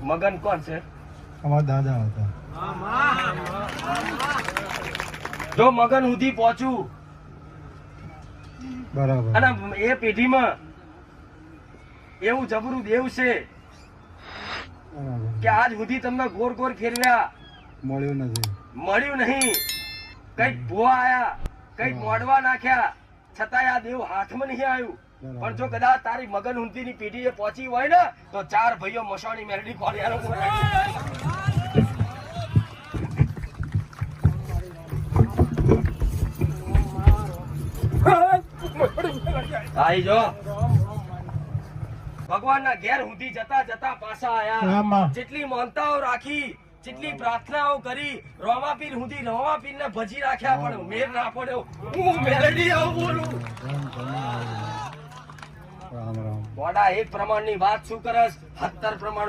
મગન કોણ છે? અમારા દાદા હતા. જો મગન સુધી પહોંચું બરાબર. અને એ પેઢીમાં એવું જબરું દેવ છે બરાબર. કે આજ સુધી તમને ગોર ગોર ફેરવ્યા, મળ્યું નથી. મળ્યું નહીં. કઈક ભૂવા આયા, કઈક મોડવા નાખ્યા, છતાંય આ દેવ હાથમાં નહીં આવ્યું. પણ જો કદાચ તારી મગન ઊંધી ની પેઢી પહોંચી હોય ને તો 4 ભાઈઓ મસાણી મેરડી કોળિયાનો આઈ જો ભગવાનના ઘેર સુધી જતા જતા પાછા આયા. જેટલી માનતાઓ રાખી, જેટલી પ્રાર્થનાઓ કરી, રોમાપીર સુધી રોમાપીર ને ભજી રાખ્યા, પણ મેર ના પડ્યો. હું મેલડી આવું બોલું. રામ રામ. મોડા એક પ્રમાણની વાત શું કરસ? 17 પ્રમાણો